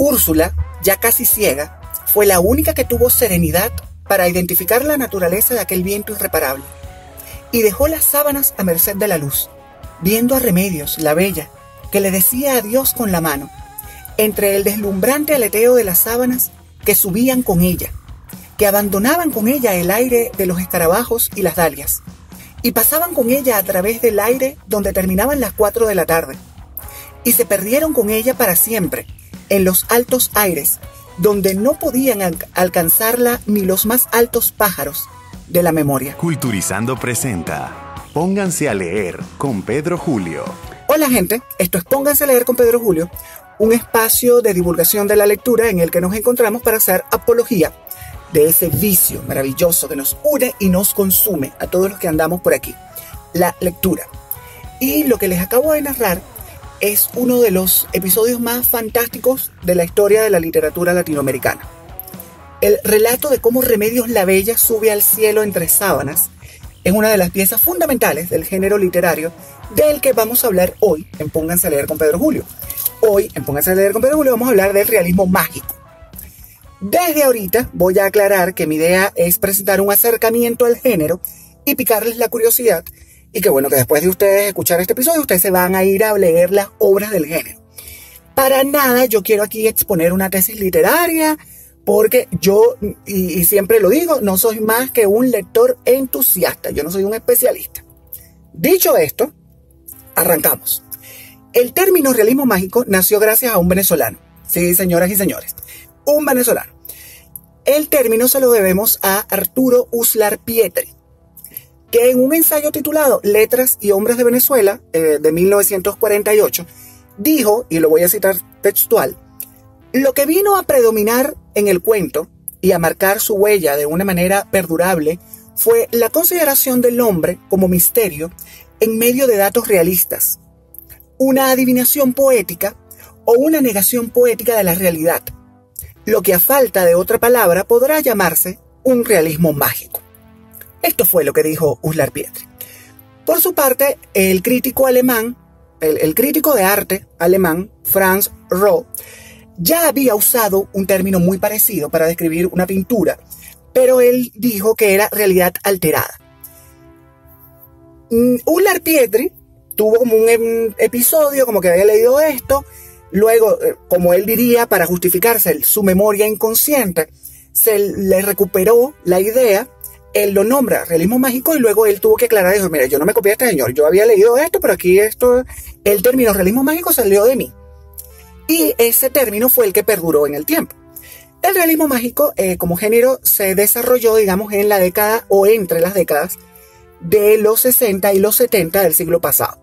Úrsula, ya casi ciega, fue la única que tuvo serenidad para identificar la naturaleza de aquel viento irreparable, y dejó las sábanas a merced de la luz, viendo a Remedios, la bella, que le decía adiós con la mano, entre el deslumbrante aleteo de las sábanas que subían con ella, que abandonaban con ella el aire de los escarabajos y las dalias, y pasaban con ella a través del aire donde terminaban las 4 de la tarde, y se perdieron con ella para siempre, en los altos aires, donde no podían alcanzarla ni los más altos pájaros de la memoria. Culturizando presenta Pónganse a leer con Pedro Julio. Hola gente, esto es Pónganse a leer con Pedro Julio, un espacio de divulgación de la lectura en el que nos encontramos para hacer apología de ese vicio maravilloso que nos une y nos consume a todos los que andamos por aquí, la lectura. Y lo que les acabo de narrar es uno de los episodios más fantásticos de la historia de la literatura latinoamericana. El relato de cómo Remedios la Bella sube al cielo entre sábanas es una de las piezas fundamentales del género literario del que vamos a hablar hoy en Pónganse a leer con Pedro Julio. Hoy en Pónganse a leer con Pedro Julio vamos a hablar del realismo mágico. Desde ahorita voy a aclarar que mi idea es presentar un acercamiento al género y picarles la curiosidad, y que bueno, que después de ustedes escuchar este episodio, ustedes se van a ir a leer las obras del género. Para nada yo quiero aquí exponer una tesis literaria, porque yo, y siempre lo digo, no soy más que un lector entusiasta, yo no soy un especialista. Dicho esto, arrancamos. El término realismo mágico nació gracias a un venezolano. Sí, señoras y señores, un venezolano. El término se lo debemos a Arturo Uslar Pietri, que en un ensayo titulado Letras y Hombres de Venezuela, de 1948, dijo, y lo voy a citar textual: lo que vino a predominar en el cuento y a marcar su huella de una manera perdurable fue la consideración del hombre como misterio en medio de datos realistas, una adivinación poética o una negación poética de la realidad, lo que a falta de otra palabra podrá llamarse un realismo mágico. Esto fue lo que dijo Uslar Pietri. Por su parte, el crítico alemán, el crítico de arte alemán, Franz Roh, ya había usado un término muy parecido para describir una pintura, pero él dijo que era realidad alterada. Uslar Pietri tuvo como un episodio, como que había leído esto. Luego, como él diría, para justificarse su memoria inconsciente, se le recuperó la idea, él lo nombra realismo mágico y luego él tuvo que aclarar, dijo, mira, yo no me copié a este señor, yo había leído esto, pero aquí el término realismo mágico salió de mí. Y ese término fue el que perduró en el tiempo. El realismo mágico como género se desarrolló, digamos, en la década o entre las décadas de los 60 y los 70 del siglo pasado.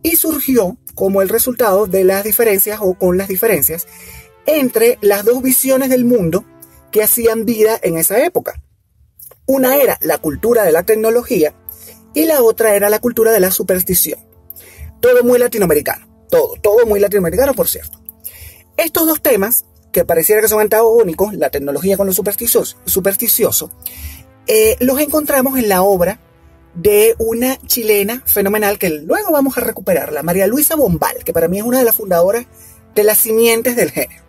Y surgió como el resultado de las diferencias o con las diferencias entre las dos visiones del mundo que hacían vida en esa época. Una era la cultura de la tecnología y la otra era la cultura de la superstición. Todo muy latinoamericano, todo muy latinoamericano, por cierto. Estos dos temas, que pareciera que son antagónicos, la tecnología con lo supersticioso, los encontramos en la obra de una chilena fenomenal que luego vamos a recuperarla, María Luisa Bombal, que para mí es una de las fundadoras de las simientes del género.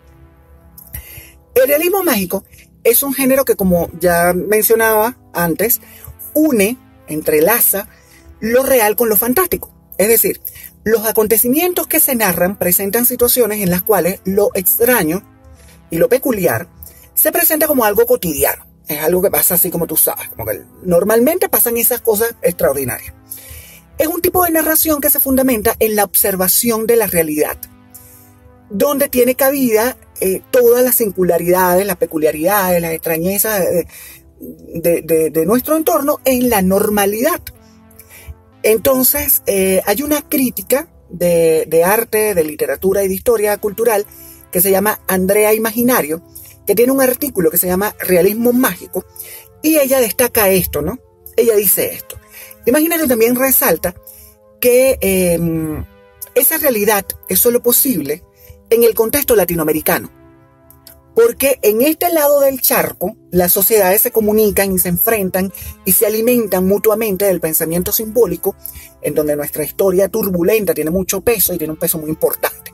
El realismo mágico es un género que, como ya mencionaba antes, entrelaza lo real con lo fantástico. Es decir, los acontecimientos que se narran presentan situaciones en las cuales lo extraño y lo peculiar se presenta como algo cotidiano. Es algo que pasa así como tú sabes, como que normalmente pasan esas cosas extraordinarias. Es un tipo de narración que se fundamenta en la observación de la realidad, donde tiene cabida todas las singularidades, las peculiaridades, las extrañezas de nuestro entorno en la normalidad. Entonces, hay una crítica de arte, de literatura y de historia cultural que se llama Andrea Imaginario, que tiene un artículo que se llama Realismo Mágico, y ella destaca esto, ¿no? Ella dice esto. Imaginario también resalta que esa realidad es solo posible en el contexto latinoamericano, porque en este lado del charco las sociedades se comunican y se enfrentan y se alimentan mutuamente del pensamiento simbólico, en donde nuestra historia turbulenta tiene mucho peso y tiene un peso muy importante.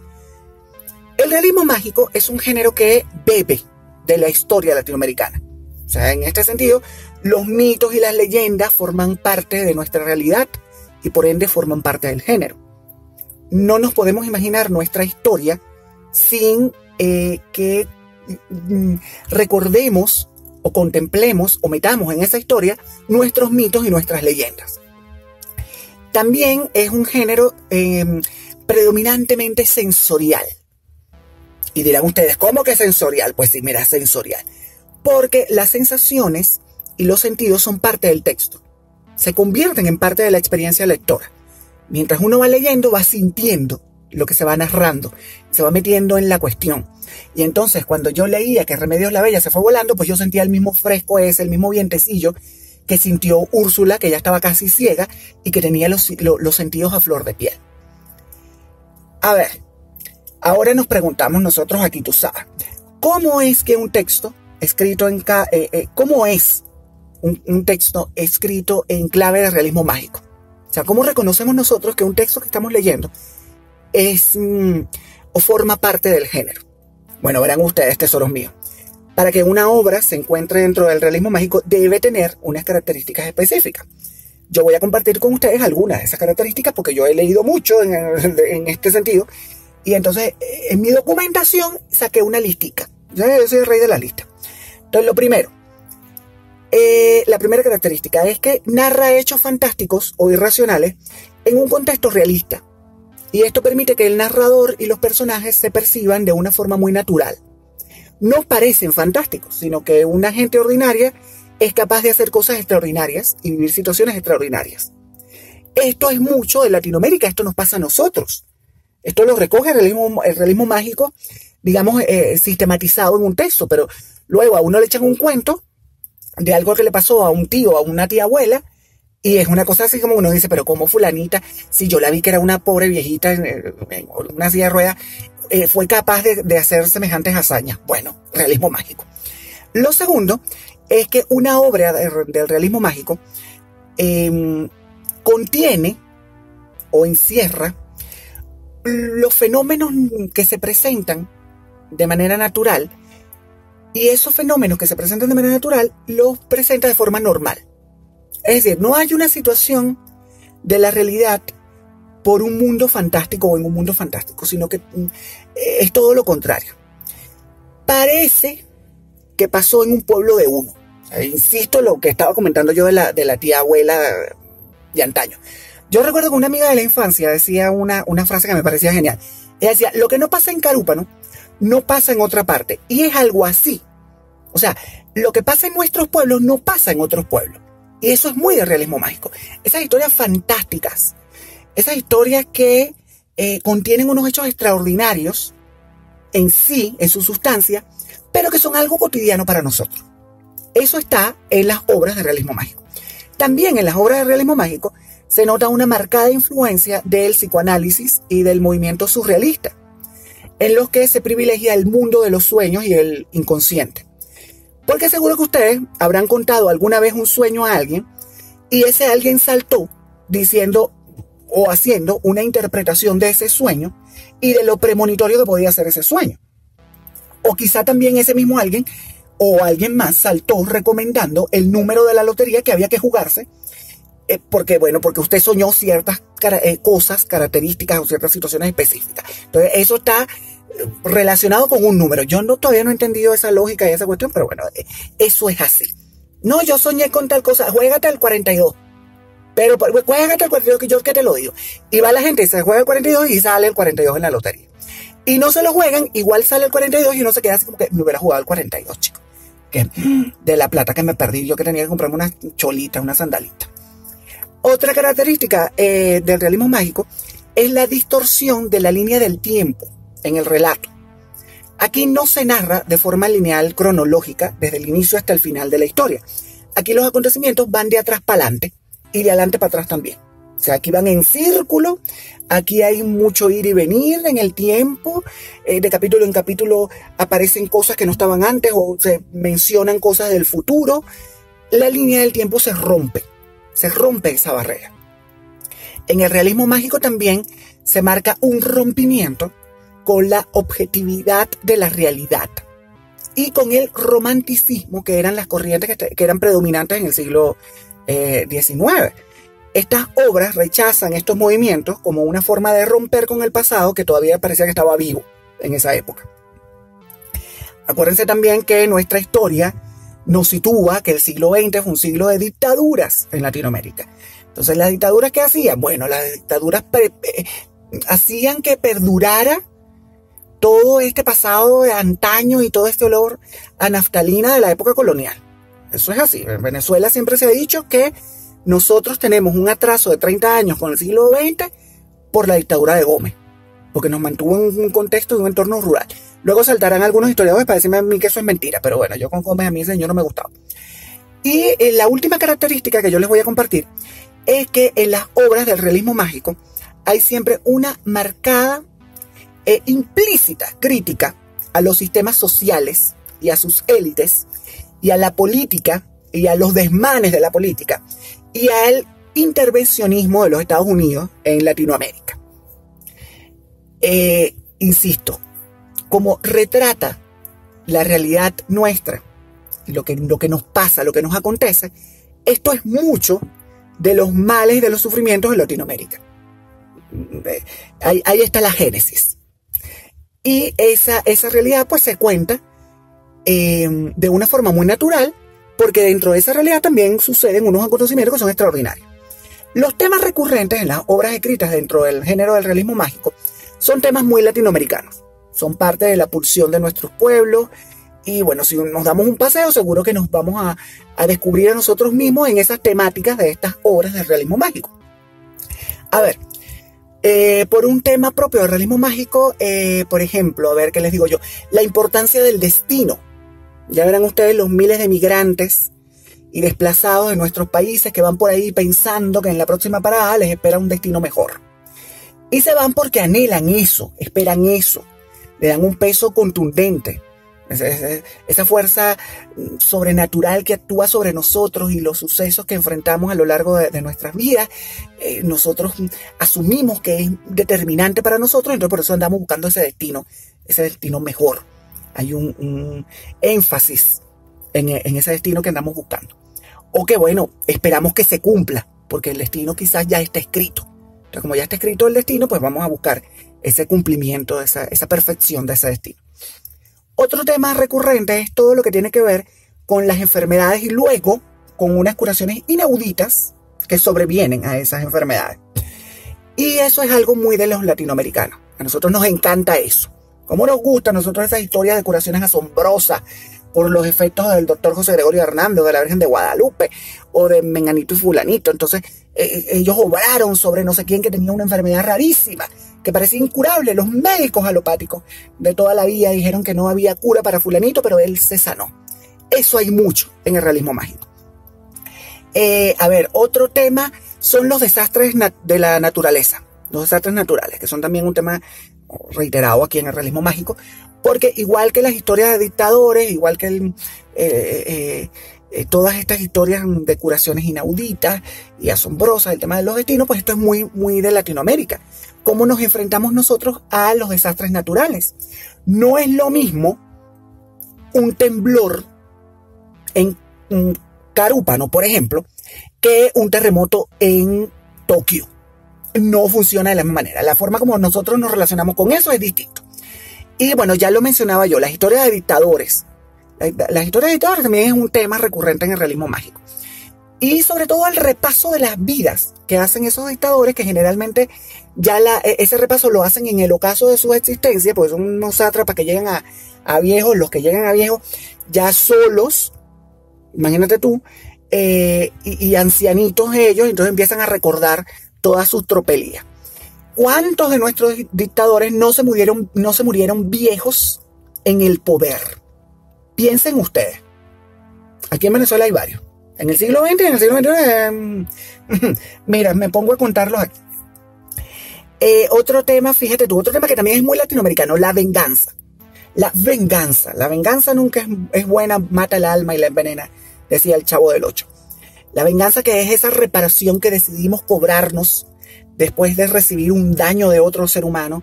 El realismo mágico es un género que bebe de la historia latinoamericana. O sea, en este sentido, los mitos y las leyendas forman parte de nuestra realidad y por ende forman parte del género. No nos podemos imaginar nuestra historia sin que recordemos o contemplemos o metamos en esa historia nuestros mitos y nuestras leyendas. También es un género predominantemente sensorial. Y dirán ustedes, ¿cómo que sensorial? Pues sí, mira, sensorial. Porque las sensaciones y los sentidos son parte del texto. Se convierten en parte de la experiencia lectora. Mientras uno va leyendo, va sintiendo lo que se va narrando, se va metiendo en la cuestión. Y entonces, cuando yo leía que Remedios la Bella se fue volando, pues yo sentía el mismo fresco el mismo vientecillo que sintió Úrsula, que ya estaba casi ciega y que tenía los sentidos a flor de piel. A ver, ahora nos preguntamos nosotros aquí, tú sabes, ¿cómo es que un texto escrito cómo es un texto escrito en clave de realismo mágico? O sea, ¿cómo reconocemos nosotros que un texto que estamos leyendo es o forma parte del género? Bueno, verán ustedes, tesoros míos. Para que una obra se encuentre dentro del realismo mágico, debe tener unas características específicas. Yo voy a compartir con ustedes algunas de esas características porque yo he leído mucho en este sentido. Y entonces, en mi documentación, saqué una listica. Yo soy el rey de la lista. Entonces, lo primero. La primera característica es que narra hechos fantásticos o irracionales en un contexto realista. Y esto permite que el narrador y los personajes se perciban de una forma muy natural. No parecen fantásticos, sino que una gente ordinaria es capaz de hacer cosas extraordinarias y vivir situaciones extraordinarias. Esto es mucho de Latinoamérica, esto nos pasa a nosotros. Esto lo recoge el realismo mágico, digamos, sistematizado en un texto, pero luego a uno le echan un cuento de algo que le pasó a un tío, a una tía abuela, y es una cosa así como uno dice, pero ¿cómo fulanita, si yo la vi que era una pobre viejita en una silla de ruedas, fue capaz de hacer semejantes hazañas? Bueno, realismo mágico. Lo segundo es que una obra del realismo mágico contiene o encierra los fenómenos que se presentan de manera natural, y esos fenómenos que se presentan de manera natural los presenta de forma normal. Es decir, no hay una situación de la realidad por un mundo fantástico o en un mundo fantástico, sino que es todo lo contrario. Parece que pasó en un pueblo de uno. O sea, insisto en lo que estaba comentando yo de la tía abuela de antaño. Yo recuerdo que una amiga de la infancia decía una frase que me parecía genial. Ella decía, lo que no pasa en Carúpano no pasa en otra parte. Y es algo así. O sea, lo que pasa en nuestros pueblos no pasa en otros pueblos. Y eso es muy de realismo mágico. Esas historias fantásticas, esas historias que contienen unos hechos extraordinarios en sí, en su sustancia, pero que son algo cotidiano para nosotros. Eso está en las obras de realismo mágico. También en las obras de realismo mágico se nota una marcada influencia del psicoanálisis y del movimiento surrealista, en los que se privilegia el mundo de los sueños y el inconsciente. Porque seguro que ustedes habrán contado alguna vez un sueño a alguien y ese alguien saltó diciendo o haciendo una interpretación de ese sueño y de lo premonitorio que podía ser ese sueño. O quizá también ese mismo alguien o alguien más saltó recomendando el número de la lotería que había que jugarse porque usted soñó ciertas cosas, características o ciertas situaciones específicas. Entonces eso está relacionado con un número. Yo todavía no he entendido esa lógica y esa cuestión, pero bueno, eso es así. No, yo soñé con tal cosa, juégate al 42. Pero juégate al 42, que yo que te lo digo. Y va la gente, se juega el 42 y sale el 42 en la lotería. Y no se lo juegan, igual sale el 42 y uno se queda así como que me hubiera jugado el 42, chicos. Que de la plata que me perdí, yo que tenía que comprarme una cholita, una sandalita. Otra característica del realismo mágico es la distorsión de la línea del tiempo en el relato. Aquí no se narra de forma lineal cronológica desde el inicio hasta el final de la historia. Aquí los acontecimientos van de atrás para adelante y de adelante para atrás también. O sea, aquí van en círculo, aquí hay mucho ir y venir en el tiempo, de capítulo en capítulo aparecen cosas que no estaban antes o se mencionan cosas del futuro. La línea del tiempo se rompe esa barrera. En el realismo mágico también se marca un rompimiento con la objetividad de la realidad y con el romanticismo, que eran las corrientes que eran predominantes en el siglo XIX. Estas obras rechazan estos movimientos como una forma de romper con el pasado que todavía parecía que estaba vivo en esa época. Acuérdense también que nuestra historia nos sitúa que el siglo XX fue un siglo de dictaduras en Latinoamérica. Entonces, ¿las dictaduras qué hacían? Bueno, las dictaduras hacían que perdurara todo este pasado de antaño y todo este olor a naftalina de la época colonial. Eso es así. En Venezuela siempre se ha dicho que nosotros tenemos un atraso de 30 años con el siglo XX por la dictadura de Gómez, porque nos mantuvo en un contexto de un entorno rural. Luego saltarán algunos historiadores para decirme a mí que eso es mentira, pero bueno, yo con Gómez a mí ese señor no me gustaba. Y la última característica que yo les voy a compartir es que en las obras del realismo mágico hay siempre una marcada e implícita crítica a los sistemas sociales y a sus élites y a la política y a los desmanes de la política y al intervencionismo de los Estados Unidos en Latinoamérica. Insisto, como retrata la realidad nuestra, lo que nos pasa, lo que nos acontece, esto es mucho de los males y de los sufrimientos en Latinoamérica. Ahí está la génesis. Y esa realidad pues se cuenta de una forma muy natural, porque dentro de esa realidad también suceden unos acontecimientos que son extraordinarios. Los temas recurrentes en las obras escritas dentro del género del realismo mágico son temas muy latinoamericanos. Son parte de la pulsión de nuestros pueblos. Y bueno, si nos damos un paseo, seguro que nos vamos a descubrir a nosotros mismos en esas temáticas de estas obras del realismo mágico. A ver, por un tema propio del realismo mágico, por ejemplo, a ver qué les digo yo, la importancia del destino. Ya verán ustedes los miles de migrantes y desplazados de nuestros países que van por ahí pensando que en la próxima parada les espera un destino mejor. Y se van porque anhelan eso, esperan eso, le dan un peso contundente. Esa fuerza sobrenatural que actúa sobre nosotros y los sucesos que enfrentamos a lo largo de nuestras vidas, nosotros asumimos que es determinante para nosotros, entonces por eso andamos buscando ese destino mejor. Hay un énfasis en ese destino que andamos buscando. O que bueno, esperamos que se cumpla, porque el destino quizás ya está escrito. Entonces como ya está escrito el destino, pues vamos a buscar ese cumplimiento, esa perfección de ese destino. Otro tema recurrente es todo lo que tiene que ver con las enfermedades y luego con unas curaciones inauditas que sobrevienen a esas enfermedades. Y eso es algo muy de los latinoamericanos. A nosotros nos encanta eso. Como nos gusta a nosotros esas historias de curaciones asombrosas por los efectos del doctor José Gregorio Hernández, o de la Virgen de Guadalupe, o de Menganito y Fulanito. Entonces, ellos obraron sobre no sé quién que tenía una enfermedad rarísima, que parecía incurable. Los médicos alopáticos de toda la vida dijeron que no había cura para Fulanito, pero él se sanó. Eso hay mucho en el realismo mágico. A ver, otro tema son los desastres de la naturaleza. Los desastres naturales, que son también un tema reiterado aquí en el realismo mágico, porque igual que las historias de dictadores, igual que todas estas historias de curaciones inauditas y asombrosas, el tema de los destinos, pues esto es muy, muy de Latinoamérica. ¿Cómo nos enfrentamos nosotros a los desastres naturales? No es lo mismo un temblor en Carúpano, por ejemplo, que un terremoto en Tokio. No funciona de la misma manera. La forma como nosotros nos relacionamos con eso es distinto. Y bueno, ya lo mencionaba yo, las historias de dictadores. Las historias de dictadores también es un tema recurrente en el realismo mágico. Y sobre todo el repaso de las vidas que hacen esos dictadores, que generalmente ya ese repaso lo hacen en el ocaso de su existencia, porque son unos sátrapas que llegan a viejos, los que llegan a viejos ya solos, imagínate tú, y ancianitos ellos, entonces empiezan a recordar todas sus tropelías. ¿Cuántos de nuestros dictadores no se murieron viejos en el poder? Piensen ustedes. Aquí en Venezuela hay varios. En el siglo XX y en el siglo XXI, mira, me pongo a contarlos aquí. Otro tema, fíjate tú, otro tema que también es muy latinoamericano, la venganza. La venganza nunca es buena, mata el alma y la envenena, decía el Chavo del Ocho. La venganza, que es esa reparación que decidimos cobrarnos después de recibir un daño de otro ser humano,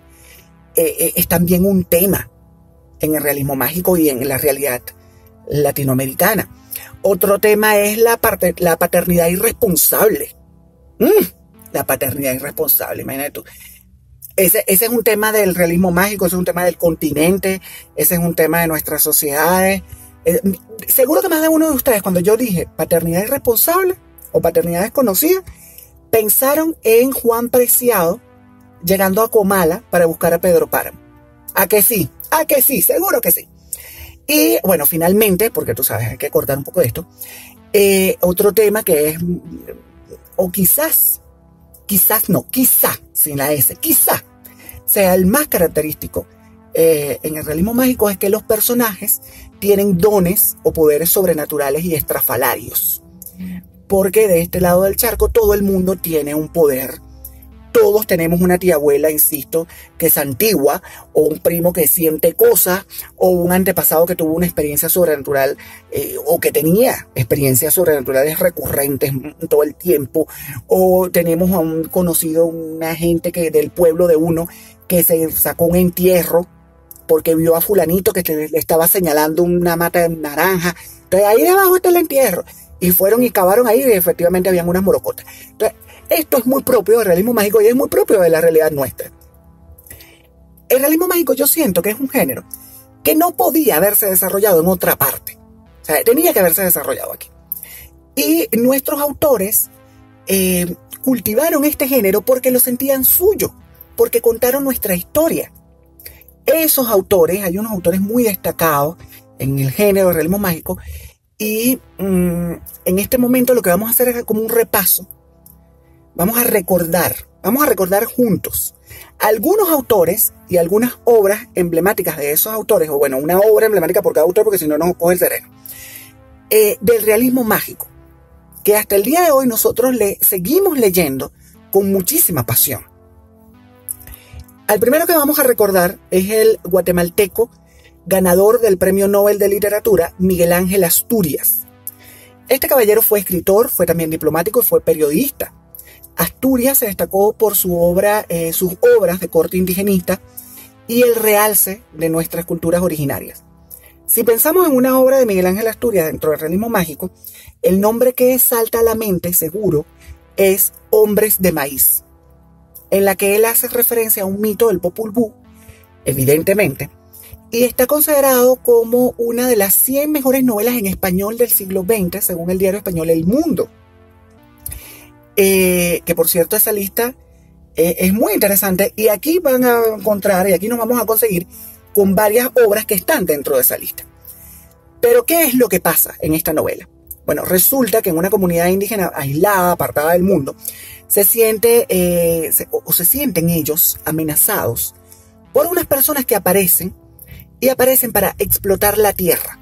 es también un tema en el realismo mágico y en la realidad latinoamericana. Otro tema es la paternidad irresponsable. La paternidad irresponsable, imagínate tú. Ese es un tema del realismo mágico, ese es un tema del continente, ese es un tema de nuestras sociedades. Seguro que más de uno de ustedes, cuando yo dije paternidad irresponsable o paternidad desconocida, pensaron en Juan Preciado llegando a Comala para buscar a Pedro Páramo. ¿A que sí? ¿A que sí? Seguro que sí. Y bueno, finalmente, porque tú sabes, hay que cortar un poco de esto, otro tema que es, o quizá, sin la S, quizá sea el más característico en el realismo mágico, es que los personajes tienen dones o poderes sobrenaturales y estrafalarios. Porque de este lado del charco todo el mundo tiene un poder. Todos tenemos una tía abuela, insisto, que es antigua, o un primo que siente cosas, o un antepasado que tuvo una experiencia sobrenatural, o que tenía experiencias sobrenaturales recurrentes todo el tiempo, o tenemos a un conocido, una gente del pueblo de uno, que se sacó un entierro, porque vio a fulanito que le estaba señalando una mata de naranja. Entonces ahí debajo está el entierro. Y fueron y cavaron ahí y efectivamente habían unas morocotas. Entonces, esto es muy propio del realismo mágico y es muy propio de la realidad nuestra. El realismo mágico yo siento que es un género que no podía haberse desarrollado en otra parte. O sea, tenía que haberse desarrollado aquí. Y nuestros autores cultivaron este género porque lo sentían suyo, porque contaron nuestra historia. Esos autores, hay unos autores muy destacados en el género del realismo mágico, y en este momento lo que vamos a hacer es como un repaso. Vamos a recordar juntos algunos autores y algunas obras emblemáticas de esos autores, o bueno, una obra emblemática por cada autor, porque si no nos coge el terreno, del realismo mágico, que hasta el día de hoy nosotros seguimos leyendo con muchísima pasión. Al primero que vamos a recordar es el guatemalteco ganador del Premio Nobel de Literatura, Miguel Ángel Asturias. Este caballero fue escritor, fue también diplomático y fue periodista. Asturias se destacó por sus obras de corte indigenista y el realce de nuestras culturas originarias. Si pensamos en una obra de Miguel Ángel Asturias dentro del realismo mágico, el nombre que salta a la mente, seguro, es Hombres de Maíz, en la que él hace referencia a un mito del Popol Vuh, evidentemente, y está considerado como una de las 100 mejores novelas en español del siglo XX, según el diario español El Mundo. Que por cierto, esa lista es muy interesante, y aquí van a encontrar, y aquí nos vamos a conseguir con varias obras que están dentro de esa lista. Pero ¿qué es lo que pasa en esta novela? Bueno, resulta que en una comunidad indígena aislada, apartada del mundo, se sienten ellos amenazados por unas personas que aparecen para explotar la tierra.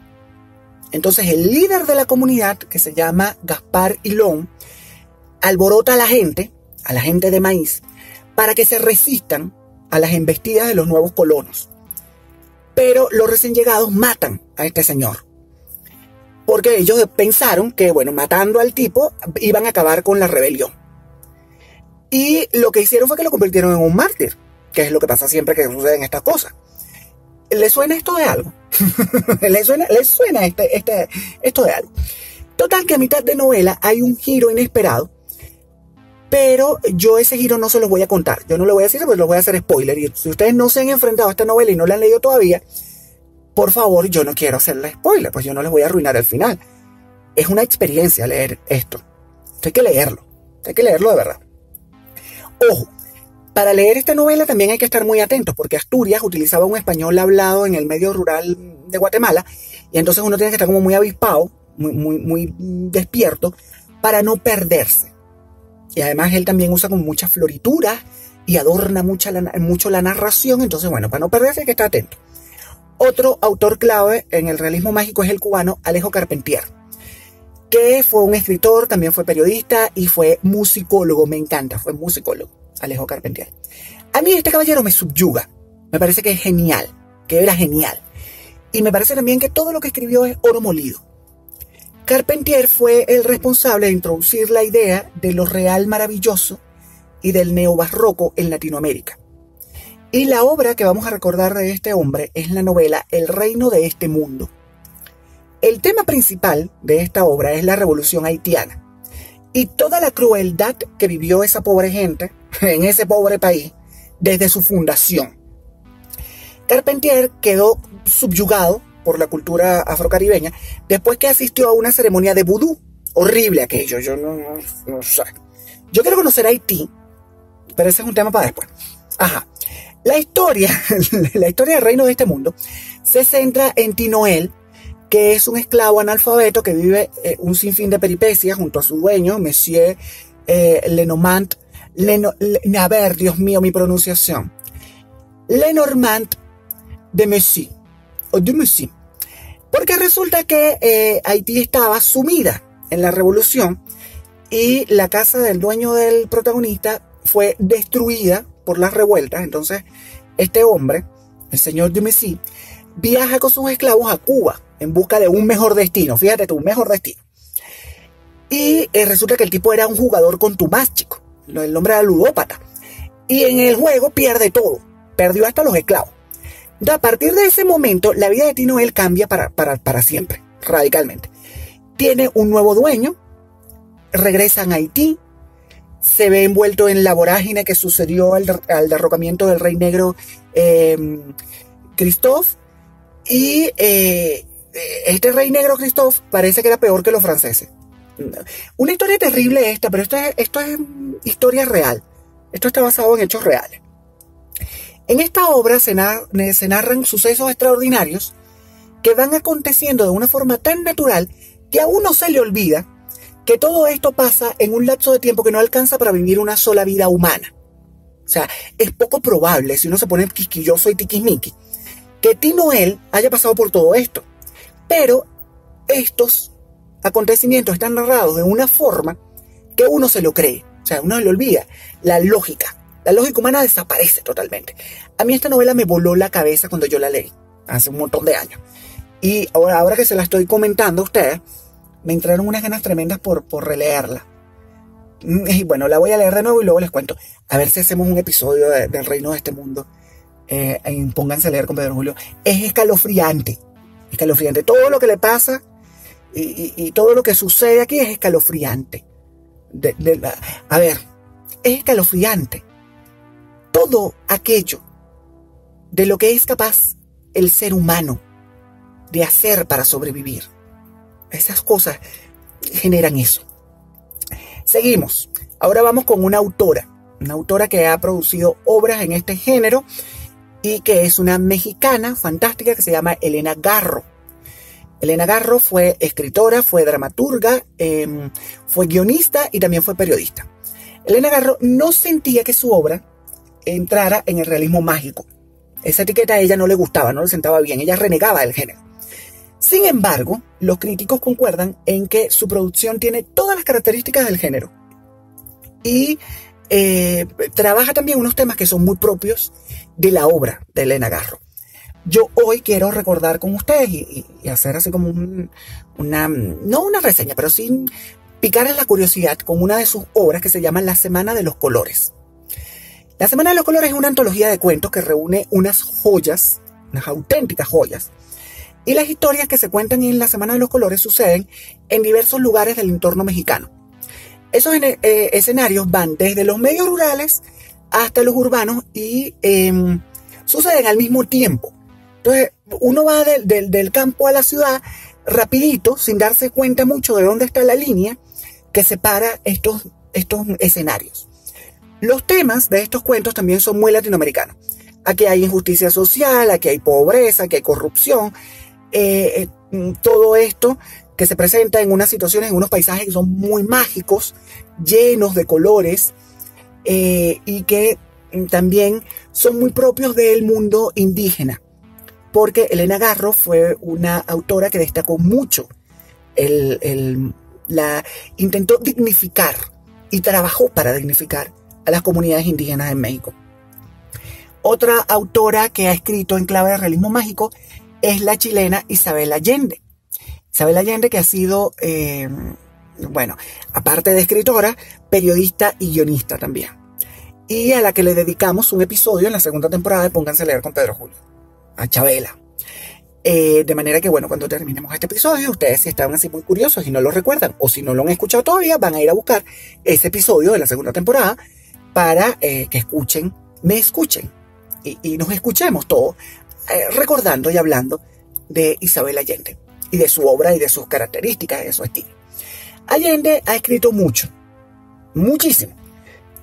Entonces el líder de la comunidad, que se llama Gaspar Hilón, alborota a la gente de Maíz, para que se resistan a las embestidas de los nuevos colonos. Pero los recién llegados matan a este señor, porque ellos pensaron que, bueno, matando al tipo iban a acabar con la rebelión. Y lo que hicieron fue que lo convirtieron en un mártir, que es lo que pasa siempre que suceden estas cosas. ¿Le suena esto de algo? ¿Le suena esto de algo? Total, que a mitad de novela hay un giro inesperado, pero yo ese giro no se los voy a contar. Yo no le voy a decir, porque los voy a hacer spoiler. Y si ustedes no se han enfrentado a esta novela y no la han leído todavía, por favor, yo no quiero hacerle spoiler, pues yo no les voy a arruinar el final. Es una experiencia leer esto. Hay que leerlo de verdad. Ojo, para leer esta novela también hay que estar muy atentos, porque Asturias utilizaba un español hablado en el medio rural de Guatemala, y entonces uno tiene que estar como muy avispado, muy despierto, para no perderse. Y además él también usa como muchas florituras y adorna mucho la narración, entonces bueno, para no perderse hay que estar atento. Otro autor clave en el realismo mágico es el cubano Alejo Carpentier, que fue un escritor, también fue periodista y fue musicólogo. Me encanta, fue musicólogo, Alejo Carpentier. A mí este caballero me subyuga, me parece que es genial, que era genial. Y me parece también que todo lo que escribió es oro molido. Carpentier fue el responsable de introducir la idea de lo real maravilloso y del neobarroco en Latinoamérica. Y la obra que vamos a recordar de este hombre es la novela El reino de este mundo. El tema principal de esta obra es la revolución haitiana y toda la crueldad que vivió esa pobre gente en ese pobre país desde su fundación. Carpentier quedó subyugado por la cultura afrocaribeña después que asistió a una ceremonia de vudú. Horrible aquello, yo no sé. Yo quiero conocer Haití, pero ese es un tema para después. Ajá. La historia del reino de este mundo se centra en Tinoel, que es un esclavo analfabeto que vive un sinfín de peripecias junto a su dueño, Monsieur Lenormand. A ver, Dios mío, mi pronunciación. Lenormand de Messi, o de Messi. Porque resulta que Haití estaba sumida en la revolución y la casa del dueño del protagonista fue destruida por las revueltas. Entonces, este hombre, el señor de Messi, viaja con sus esclavos a Cuba en busca de un mejor destino. Fíjate tú, un mejor destino. Y resulta que el tipo era un jugador contumaz, chico. El nombre era ludópata. Y en el juego pierde todo. Perdió hasta los esclavos. A partir de ese momento, la vida de Tinoel cambia para siempre, radicalmente. Tiene un nuevo dueño, regresan a Haití, se ve envuelto en la vorágine que sucedió al derrocamiento del rey negro Christophe. Y este rey negro Christophe parece que era peor que los franceses. Una historia terrible esta, pero esto es historia real. Esto está basado en hechos reales. En esta obra se narran sucesos extraordinarios que van aconteciendo de una forma tan natural que a uno se le olvida que todo esto pasa en un lapso de tiempo que no alcanza para vivir una sola vida humana. O sea, es poco probable, si uno se pone quisquilloso y tiquismiqui, que Tinoel haya pasado por todo esto. Pero estos acontecimientos están narrados de una forma que uno se lo cree. O sea, uno se le olvida la lógica. La lógica humana desaparece totalmente. A mí esta novela me voló la cabeza cuando yo la leí, hace un montón de años. Y ahora que se la estoy comentando a ustedes, me entraron unas ganas tremendas por releerla. Y bueno, la voy a leer de nuevo y luego les cuento. A ver si hacemos un episodio del reino de este mundo. Pónganse a leer con Pedro Julio. Es escalofriante. Escalofriante. Todo lo que le pasa y todo lo que sucede aquí es escalofriante. A ver, es escalofriante. Todo aquello de lo que es capaz el ser humano de hacer para sobrevivir. Esas cosas generan eso. Seguimos. Ahora vamos con una autora que ha producido obras en este género y que es una mexicana fantástica que se llama Elena Garro. Elena Garro fue escritora, fue dramaturga, fue guionista y también fue periodista. Elena Garro no sentía que su obra entrara en el realismo mágico. Esa etiqueta a ella no le gustaba, no le sentaba bien, ella renegaba del género. Sin embargo, los críticos concuerdan en que su producción tiene todas las características del género y trabaja también unos temas que son muy propios de la obra de Elena Garro. Yo hoy quiero recordar con ustedes y hacer así como no una reseña, pero sí picarles la curiosidad con una de sus obras que se llama La Semana de los Colores. La Semana de los Colores es una antología de cuentos que reúne unas joyas, unas auténticas joyas. Y las historias que se cuentan en La Semana de los Colores suceden en diversos lugares del entorno mexicano. Esos escenarios van desde los medios rurales hasta los urbanos y suceden al mismo tiempo. Entonces, uno va del campo a la ciudad rapidito, sin darse cuenta mucho de dónde está la línea que separa estos escenarios. Los temas de estos cuentos también son muy latinoamericanos. Aquí hay injusticia social, aquí hay pobreza, aquí hay corrupción. Todo esto que se presenta en unas situaciones, en unos paisajes que son muy mágicos, llenos de colores, y que también son muy propios del mundo indígena, porque Elena Garro fue una autora que destacó mucho, intentó dignificar y trabajó para dignificar a las comunidades indígenas en México. Otra autora que ha escrito en clave de realismo mágico es la chilena Isabel Allende. Isabel Allende, que ha sido, aparte de escritora, periodista y guionista también. y a la que le dedicamos un episodio en la segunda temporada de Pónganse a leer con Pedro Julio, a Chabela. De manera que, bueno, cuando terminemos este episodio, ustedes si estaban así muy curiosos y no lo recuerdan, o si no lo han escuchado todavía, van a ir a buscar ese episodio de la segunda temporada para que me escuchen y nos escuchemos todos recordando y hablando de Isabel Allende y de su obra y de sus características y de su estilo. Allende ha escrito mucho, muchísimo.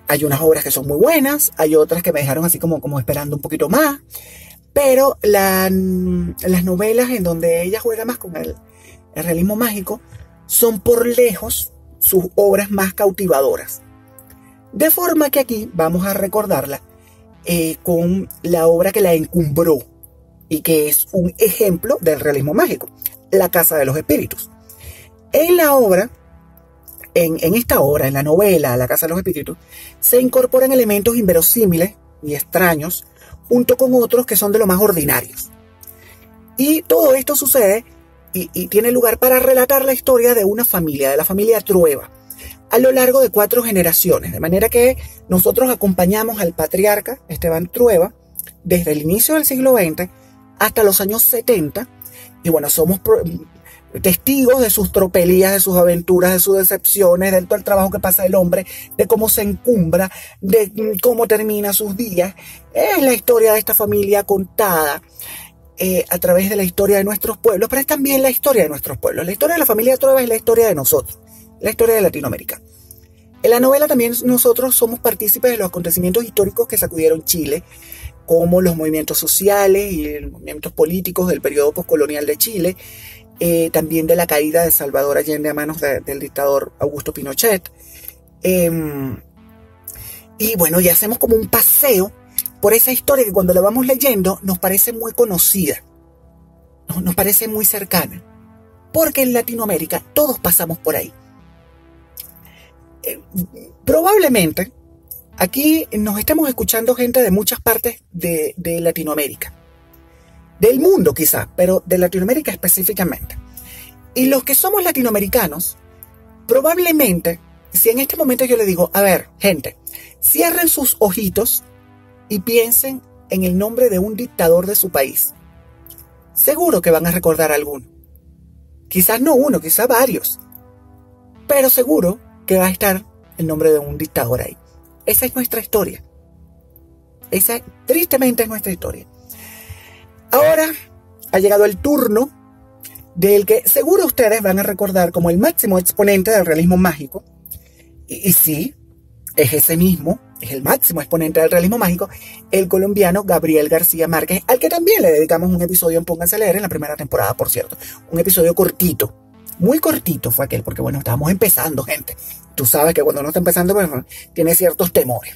Hay unas obras que son muy buenas, hay otras que me dejaron así como esperando un poquito más, pero las novelas en donde ella juega más con el realismo mágico son por lejos sus obras más cautivadoras. De forma que aquí vamos a recordarla con la obra que la encumbró y que es un ejemplo del realismo mágico, La Casa de los Espíritus. En la obra, en esta obra, en la novela La Casa de los Espíritus, se incorporan elementos inverosímiles y extraños junto con otros que son de lo más ordinarios. Y todo esto sucede y tiene lugar para relatar la historia de una familia, de la familia Trueba, a lo largo de 4 generaciones, de manera que nosotros acompañamos al patriarca Esteban Trueba desde el inicio del siglo XX hasta los años 70, y bueno, somos testigos de sus tropelías, de sus aventuras, de sus decepciones, de todo el trabajo que pasa el hombre, de cómo se encumbra, de cómo termina sus días. Es la historia de esta familia contada a través de la historia de nuestros pueblos, pero es también la historia de nuestros pueblos. La historia de la familia Trueba es la historia de nosotros, la historia de Latinoamérica. En la novela también nosotros somos partícipes de los acontecimientos históricos que sacudieron Chile, como los movimientos sociales y los movimientos políticos del periodo postcolonial de Chile, también de la caída de Salvador Allende a manos del dictador Augusto Pinochet. Y bueno, ya hacemos como un paseo por esa historia que cuando la vamos leyendo nos parece muy conocida, nos parece muy cercana, porque en Latinoamérica todos pasamos por ahí. Probablemente aquí nos estemos escuchando gente de muchas partes de Latinoamérica, del mundo quizá, pero de Latinoamérica específicamente. Y los que somos latinoamericanos, probablemente, si en este momento yo le digo, a ver, gente, cierren sus ojitos y piensen en el nombre de un dictador de su país, seguro que van a recordar alguno. Quizás no uno, quizás varios, pero seguro que va a estar el nombre de un dictador ahí. Esa es nuestra historia. Esa, tristemente, es nuestra historia. Ahora ha llegado el turno del que seguro ustedes van a recordar como el máximo exponente del realismo mágico. Y sí, es ese mismo, es el máximo exponente del realismo mágico, el colombiano Gabriel García Márquez, al que también le dedicamos un episodio en Pónganse a leer en la primera temporada, por cierto. Un episodio cortito. Muy cortito fue aquel, porque bueno, estábamos empezando, gente. Tú sabes que cuando uno está empezando, pues, tiene ciertos temores.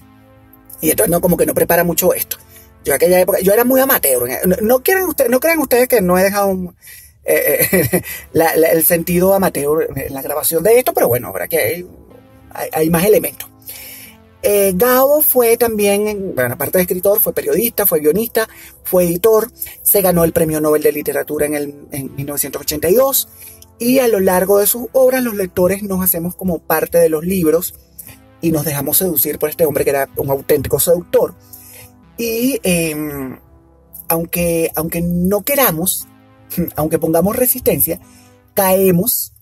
Y entonces no, como que no prepara mucho esto. Yo en aquella época, yo era muy amateur. No crean ustedes que no he dejado el sentido amateur en la grabación de esto, pero bueno, ahora que hay más elementos. Gabo fue también, bueno, aparte de escritor, fue periodista, fue guionista, fue editor, se ganó el Premio Nobel de Literatura en 1982, y a lo largo de sus obras los lectores nos hacemos como parte de los libros y nos dejamos seducir por este hombre que era un auténtico seductor. Y aunque no queramos, aunque pongamos resistencia, caemos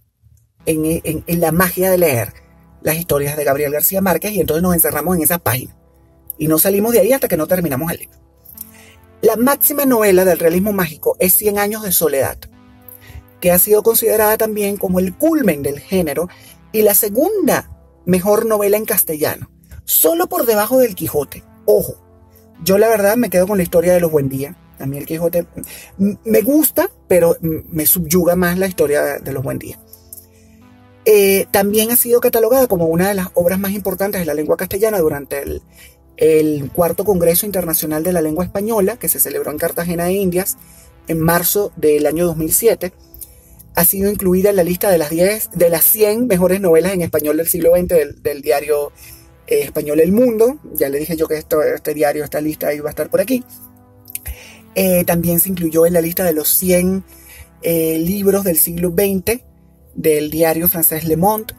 en la magia de leer las historias de Gabriel García Márquez, y entonces nos encerramos en esa página y no salimos de ahí hasta que no terminamos el libro. La máxima novela del realismo mágico es 100 años de soledad, que ha sido considerada también como el culmen del género y la segunda mejor novela en castellano, solo por debajo del Quijote. Ojo, yo la verdad me quedo con la historia de los Buendía. A mí el Quijote me gusta, pero me subyuga más la historia de los Buendía. También ha sido catalogada como una de las obras más importantes de la lengua castellana durante el cuarto Congreso Internacional de la Lengua Española, que se celebró en Cartagena de Indias en marzo del año 2007. Ha sido incluida en la lista de las 100 mejores novelas en español del siglo XX del diario español El Mundo. Ya le dije yo que este diario, esta lista iba a estar por aquí. También se incluyó en la lista de los 100 libros del siglo XX del diario francés Le Monde.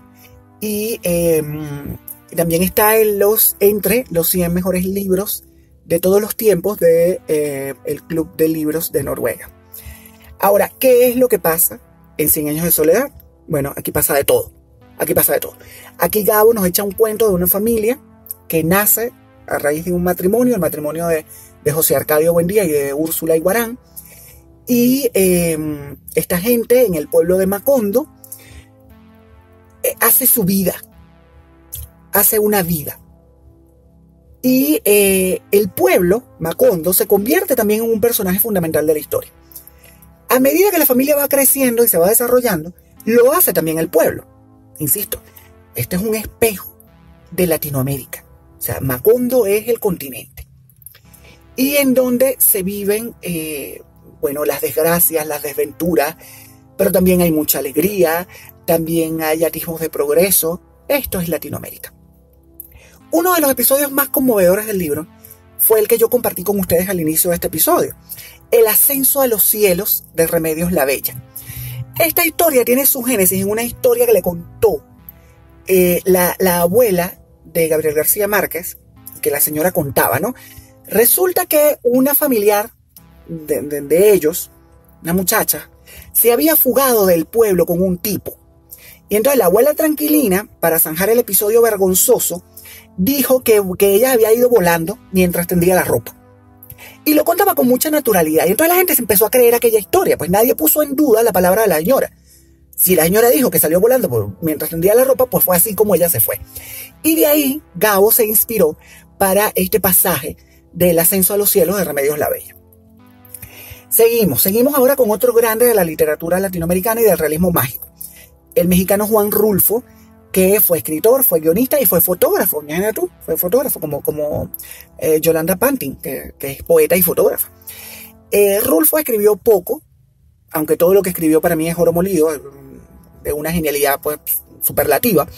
Y También está entre los 100 mejores libros de todos los tiempos de el Club de Libros de Noruega. Ahora, ¿qué es lo que pasa en 100 años de soledad? Bueno, aquí pasa de todo. Aquí Gabo nos echa un cuento de una familia que nace a raíz de un matrimonio, el matrimonio de José Arcadio Buendía y de Úrsula Iguarán. Y esta gente en el pueblo de Macondo hace su vida, hace una vida. Y el pueblo, Macondo, se convierte también en un personaje fundamental de la historia. A medida que la familia va creciendo y se va desarrollando, lo hace también el pueblo. Insisto, este es un espejo de Latinoamérica. O sea, Macondo es el continente. Y en donde se viven, las desgracias, las desventuras, pero también hay mucha alegría, también hay atisbos de progreso. Esto es Latinoamérica. Uno de los episodios más conmovedores del libro fue el que yo compartí con ustedes al inicio de este episodio, el ascenso a los cielos de Remedios la Bella. Esta historia tiene su génesis en una historia que le contó la abuela de Gabriel García Márquez, que la señora contaba, ¿no? Resulta que una familiar de ellos, una muchacha, se había fugado del pueblo con un tipo. Y entonces la abuela tranquilina, para zanjar el episodio vergonzoso, dijo que ella había ido volando mientras tendía la ropa. Y lo contaba con mucha naturalidad. Y entonces la gente se empezó a creer aquella historia, pues nadie puso en duda la palabra de la señora. Si la señora dijo que salió volando mientras tendía la ropa, pues fue así como ella se fue. Y de ahí Gabo se inspiró para este pasaje del ascenso a los cielos de Remedios la Bella. Seguimos ahora con otro grande de la literatura latinoamericana y del realismo mágico. El mexicano Juan Rulfo, que fue escritor, fue guionista y fue fotógrafo. Imagínate tú, fue fotógrafo como Yolanda Pantin, que es poeta y fotógrafa. Rulfo escribió poco, aunque todo lo que escribió para mí es oro molido, de una genialidad pues superlativa.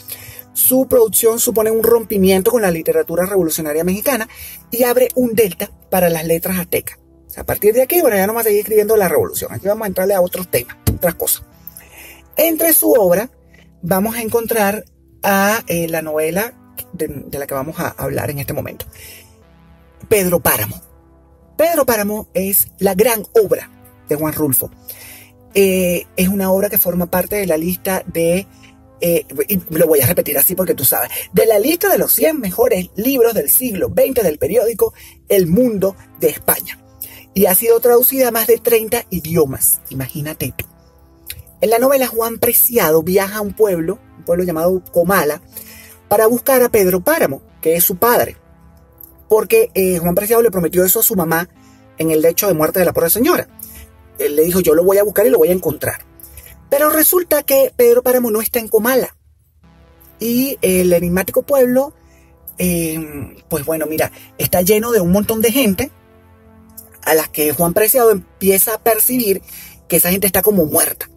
Su producción supone un rompimiento con la literatura revolucionaria mexicana y abre un delta para las letras aztecas. O sea, a partir de aquí, ya no vamos a seguir escribiendo la revolución. Aquí vamos a entrarle a otros temas, otras cosas. Entre su obra vamos a encontrar a la novela de la que vamos a hablar en este momento. Pedro Páramo. Pedro Páramo es la gran obra de Juan Rulfo. Es una obra que forma parte de la lista y lo voy a repetir así porque tú sabes, de la lista de los 100 mejores libros del siglo XX del periódico El Mundo de España. Y ha sido traducida a más de 30 idiomas. Imagínate tú. En la novela, Juan Preciado viaja a un pueblo llamado Comala, para buscar a Pedro Páramo, que es su padre. Porque Juan Preciado le prometió eso a su mamá en el lecho de muerte de la pobre señora. Él le dijo, yo lo voy a buscar y lo voy a encontrar. Pero resulta que Pedro Páramo no está en Comala. Y el enigmático pueblo, está lleno de un montón de gente a las que Juan Preciado empieza a percibir que esa gente está como muerta.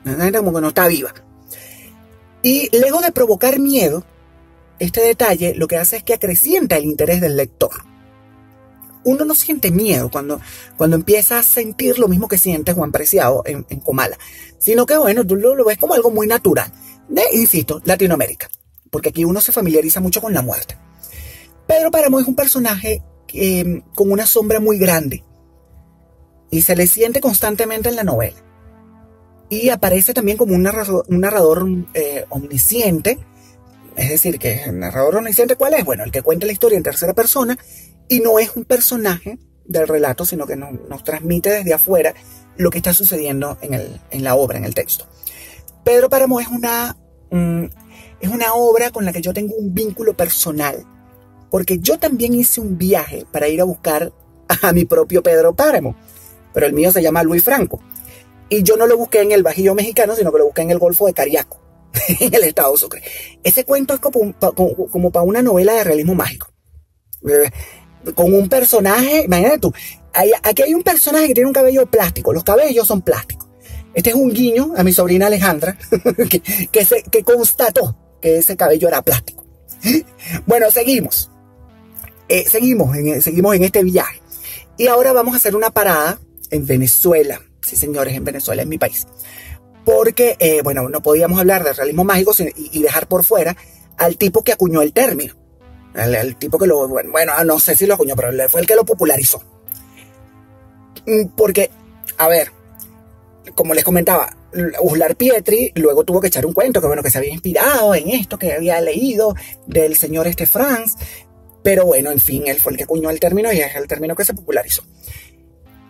Esa gente como que no está viva. Y lejos de provocar miedo, este detalle lo que hace es que acrecienta el interés del lector. Uno no siente miedo cuando empieza a sentir lo mismo que siente Juan Preciado en Comala, sino que tú lo ves como algo muy natural. Insisto, Latinoamérica, porque aquí uno se familiariza mucho con la muerte. Pedro Páramo es un personaje con una sombra muy grande y se le siente constantemente en la novela. Y aparece también como un narrador omnisciente. Es decir, que el narrador omnisciente, ¿cuál es? Bueno, el que cuenta la historia en tercera persona y no es un personaje del relato, sino que nos transmite desde afuera lo que está sucediendo en la obra, en el texto. Pedro Páramo es una obra con la que yo tengo un vínculo personal, porque yo también hice un viaje para ir a buscar a mi propio Pedro Páramo, pero el mío se llama Luis Franco. Y yo no lo busqué en el Bajío mexicano, sino que lo busqué en el Golfo de Cariaco, en el estado Sucre. Ese cuento es como para una novela de realismo mágico. Con un personaje, imagínate tú, aquí hay un personaje que tiene un cabello plástico, los cabellos son plásticos. Este es un guiño a mi sobrina Alejandra, que constató que ese cabello era plástico. Bueno, seguimos en este viaje. Y ahora vamos a hacer una parada en Venezuela. Sí, señores, en Venezuela, en mi país. Porque, no podíamos hablar de realismo mágico y dejar por fuera al tipo que acuñó el término. El tipo que lo... Bueno, no sé si lo acuñó, pero fue el que lo popularizó. Porque, a ver, como les comentaba, Uslar Pietri luego tuvo que echar un cuento que se había inspirado en esto, que había leído del señor Franz. Pero bueno, en fin, él fue el que acuñó el término y es el término que se popularizó.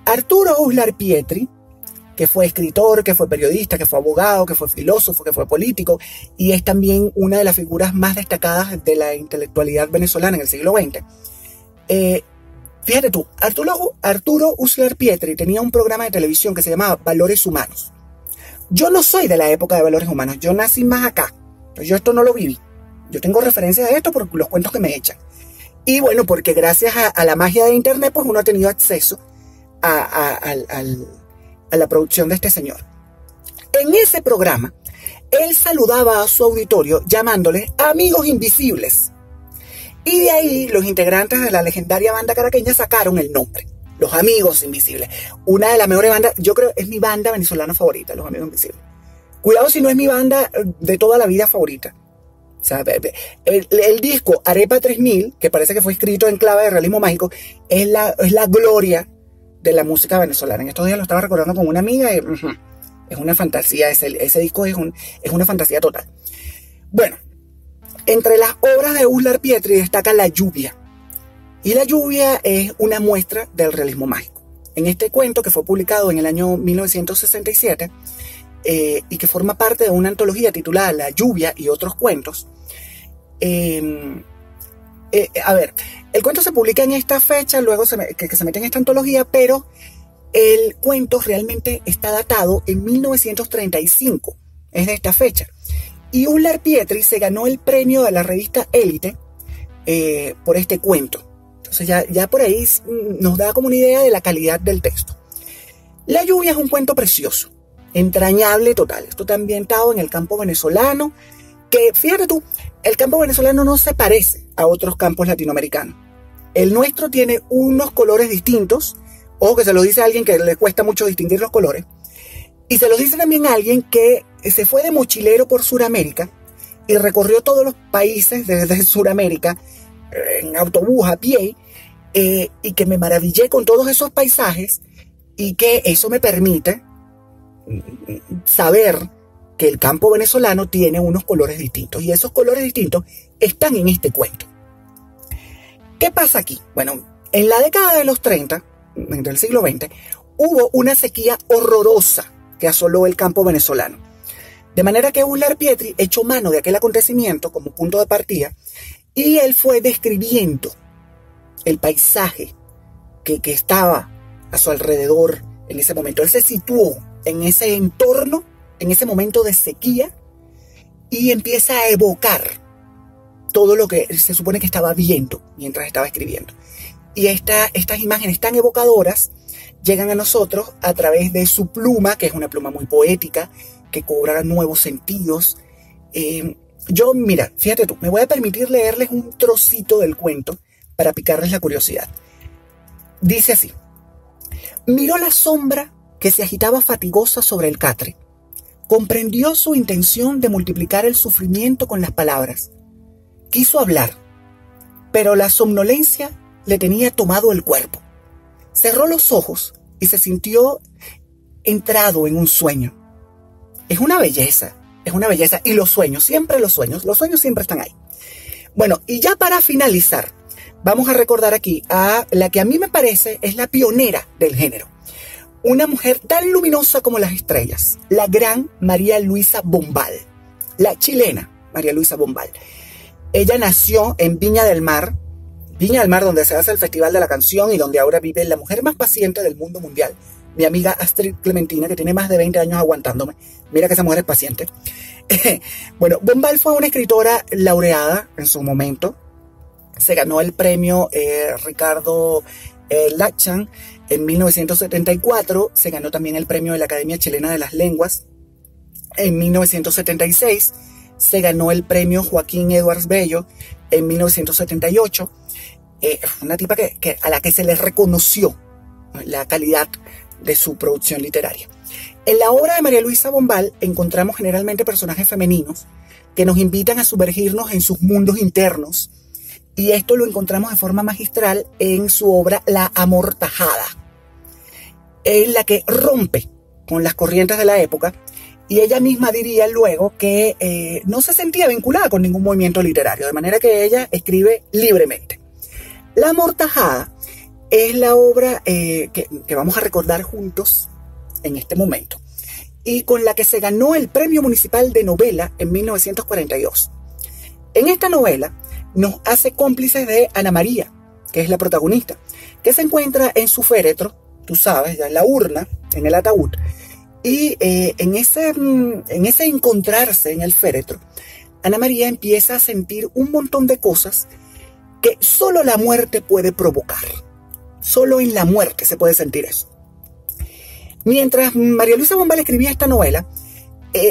Arturo Uslar Pietri, que fue escritor, que fue periodista, que fue abogado, que fue filósofo, que fue político, y es también una de las figuras más destacadas de la intelectualidad venezolana en el siglo XX. Fíjate tú, Arturo Uslar Pietri tenía un programa de televisión que se llamaba Valores Humanos. Yo no soy de la época de Valores Humanos, yo nací más acá, yo esto no lo viví. Yo tengo referencias a esto por los cuentos que me echan. Y bueno, porque gracias a la magia de internet, pues uno ha tenido acceso a la producción de este señor. En ese programa, él saludaba a su auditorio llamándole amigos invisibles. Y de ahí los integrantes de la legendaria banda caraqueña sacaron el nombre, Los Amigos Invisibles. Una de las mejores bandas, yo creo es mi banda venezolana favorita, Los Amigos Invisibles. Cuidado si no es mi banda de toda la vida favorita. O sea, el disco Arepa 3000, que parece que fue escrito en clave de realismo mágico, es la gloria de la música venezolana. En estos días lo estaba recordando con una amiga y es una fantasía, ese disco es una fantasía total. Bueno, entre las obras de Uslar Pietri destaca La Lluvia. Y La Lluvia es una muestra del realismo mágico. En este cuento, que fue publicado en el año 1967, y que forma parte de una antología titulada La Lluvia y otros cuentos. A ver, el cuento se publica en esta fecha, luego que se mete en esta antología, pero el cuento realmente está datado en 1935, es de esta fecha. Y Uslar Pietri se ganó el premio de la revista Élite por este cuento. Entonces ya por ahí nos da como una idea de la calidad del texto. La Lluvia es un cuento precioso, entrañable total. Esto está ambientado en el campo venezolano, que fíjate tú, el campo venezolano no se parece a otros campos latinoamericanos. El nuestro tiene unos colores distintos, ojo que se lo dice a alguien que le cuesta mucho distinguir los colores, y se lo dice también a alguien que se fue de mochilero por Sudamérica y recorrió todos los países desde Sudamérica en autobús, a pie, y que me maravillé con todos esos paisajes y que eso me permite saber que el campo venezolano tiene unos colores distintos y esos colores distintos están en este cuento. ¿Qué pasa aquí? Bueno, en la década de los 30 del siglo XX hubo una sequía horrorosa que asoló el campo venezolano, de manera que Uslar Pietri echó mano de aquel acontecimiento como punto de partida y él fue describiendo el paisaje que estaba a su alrededor en ese momento. Él se situó en ese entorno, en ese momento de sequía, y empieza a evocar todo lo que se supone que estaba viendo mientras estaba escribiendo. Y estas imágenes tan evocadoras llegan a nosotros a través de su pluma, que es una pluma muy poética, que cobra nuevos sentidos. Mira, fíjate tú, me voy a permitir leerles un trocito del cuento para picarles la curiosidad. Dice así: miró la sombra que se agitaba fatigosa sobre el catre. Comprendió su intención de multiplicar el sufrimiento con las palabras. Quiso hablar, pero la somnolencia le tenía tomado el cuerpo. Cerró los ojos y se sintió entrado en un sueño. Es una belleza. Y los sueños siempre están ahí. Bueno, y ya para finalizar, vamos a recordar aquí a la que a mí me parece es la pionera del género. Una mujer tan luminosa como las estrellas, la gran María Luisa Bombal, la chilena María Luisa Bombal. Ella nació en Viña del Mar, donde se hace el Festival de la Canción y donde ahora vive la mujer más paciente del mundo mundial, mi amiga Astrid Clementina, que tiene más de 20 años aguantándome. Mira que esa mujer es paciente. Bueno, Bombal fue una escritora laureada en su momento. Se ganó el premio Ricardo Lachan en 1974. Se ganó también el premio de la Academia Chilena de las Lenguas en 1976. Se ganó el premio Joaquín Edwards Bello en 1978. Una tipa a la que se le reconoció la calidad de su producción literaria. En la obra de María Luisa Bombal encontramos generalmente personajes femeninos que nos invitan a sumergirnos en sus mundos internos, y esto lo encontramos de forma magistral en su obra La Amortajada, en la que rompe con las corrientes de la época, y ella misma diría luego que no se sentía vinculada con ningún movimiento literario, de manera que ella escribe libremente. La Amortajada es la obra que vamos a recordar juntos en este momento, y con la que se ganó el Premio Municipal de Novela en 1942. En esta novela nos hace cómplices de Ana María, que es la protagonista, que se encuentra en su féretro, tú sabes, ya en la urna, en el ataúd, y en ese encontrarse en el féretro, Ana María empieza a sentir un montón de cosas que solo la muerte puede provocar. Solo en la muerte se puede sentir eso. Mientras María Luisa Bombal escribía esta novela,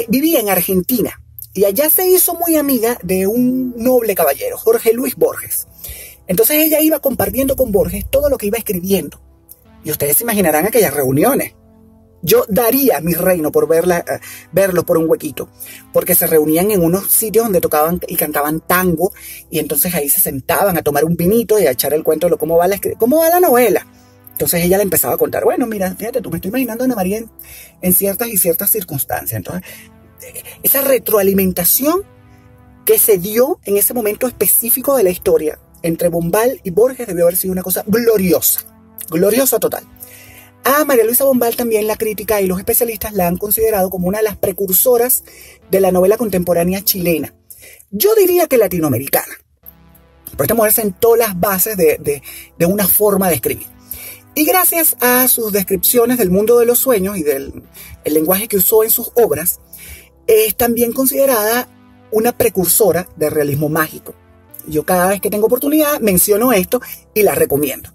vivía en Argentina, y allá se hizo muy amiga de un noble caballero, Jorge Luis Borges. Entonces ella iba compartiendo con Borges todo lo que iba escribiendo. Y ustedes se imaginarán aquellas reuniones. Yo daría mi reino por verlo por un huequito, porque se reunían en unos sitios donde tocaban y cantaban tango, y entonces ahí se sentaban a tomar un vinito y a echar el cuento de cómo va la novela. Entonces ella le empezaba a contar, bueno, mira, fíjate, tú me estoy imaginando a Ana María en ciertas y ciertas circunstancias. Entonces, esa retroalimentación que se dio en ese momento específico de la historia entre Bombal y Borges debió haber sido una cosa gloriosa, gloriosa total. A María Luisa Bombal también la crítica y los especialistas la han considerado como una de las precursoras de la novela contemporánea chilena. Yo diría que latinoamericana. Pero esta mujer sentó las bases de una forma de escribir. Y gracias a sus descripciones del mundo de los sueños y del el lenguaje que usó en sus obras, es también considerada una precursora del realismo mágico. Yo cada vez que tengo oportunidad menciono esto y la recomiendo.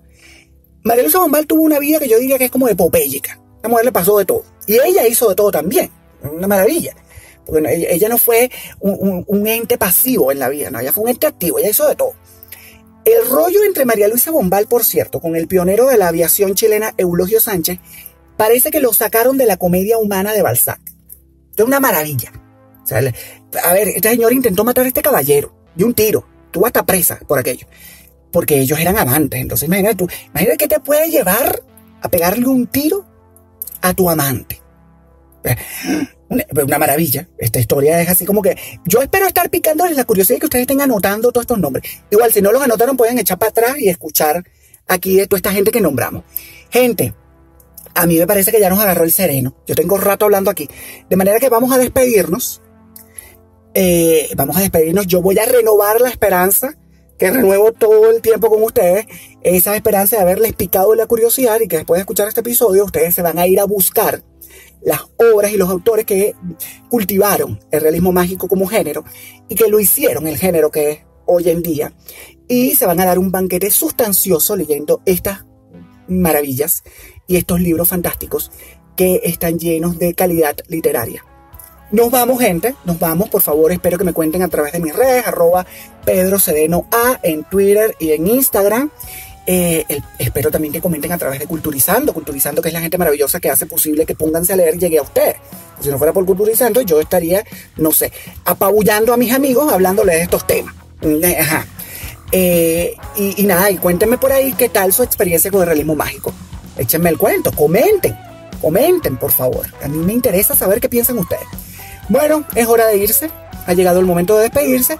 María Luisa Bombal tuvo una vida que yo diría que es como epopéyica. A la mujer le pasó de todo. Y ella hizo de todo también. Una maravilla. Porque ella no fue un ente pasivo en la vida, no, ella fue un ente activo, ella hizo de todo. El rollo entre María Luisa Bombal, por cierto, con el pionero de la aviación chilena Eulogio Sánchez, parece que lo sacaron de la comedia humana de Balzac. Es una maravilla. O sea, a ver, este señor intentó matar a este caballero de un tiro. Tuvo hasta presa por aquello. Porque ellos eran amantes. Entonces imagínate que te puede llevar a pegarle un tiro a tu amante. Una maravilla. Esta historia es así como que yo espero estar picándoles la curiosidad y que ustedes estén anotando todos estos nombres. Igual, si no los anotaron, pueden echar para atrás y escuchar aquí de toda esta gente que nombramos. Gente, a mí me parece que ya nos agarró el sereno. Yo tengo rato hablando aquí. De manera que vamos a despedirnos. Yo voy a renovar la esperanza que renuevo todo el tiempo con ustedes. Esa esperanza de haberles picado la curiosidad y que después de escuchar este episodio ustedes se van a ir a buscar las obras y los autores que cultivaron el realismo mágico como género y que lo hicieron el género que es hoy en día, y se van a dar un banquete sustancioso leyendo estas maravillas y estos libros fantásticos que están llenos de calidad literaria. Nos vamos, gente, nos vamos. Por favor, espero que me cuenten a través de mis redes, @PedroCedenoA en Twitter y en Instagram. Espero también que comenten a través de Culturizando, que es la gente maravillosa que hace posible que Pónganse a Leer llegue a ustedes. Si no fuera por Culturizando, yo estaría, no sé, apabullando a mis amigos hablándoles de estos temas. Ajá. Y nada, y cuéntenme por ahí qué tal su experiencia con el realismo mágico. Échenme el cuento, comenten, por favor. A mí me interesa saber qué piensan ustedes. Bueno, es hora de irse. Ha llegado el momento de despedirse.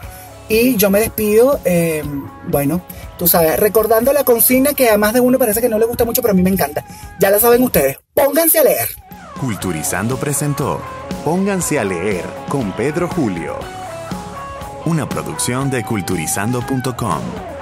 Y yo me despido, bueno, tú sabes, recordando la consigna que a más de uno parece que no le gusta mucho, pero a mí me encanta. Ya la saben ustedes. Pónganse a leer. Culturizando presentó Pónganse a Leer con Pedro Julio. Una producción de culturizando.com.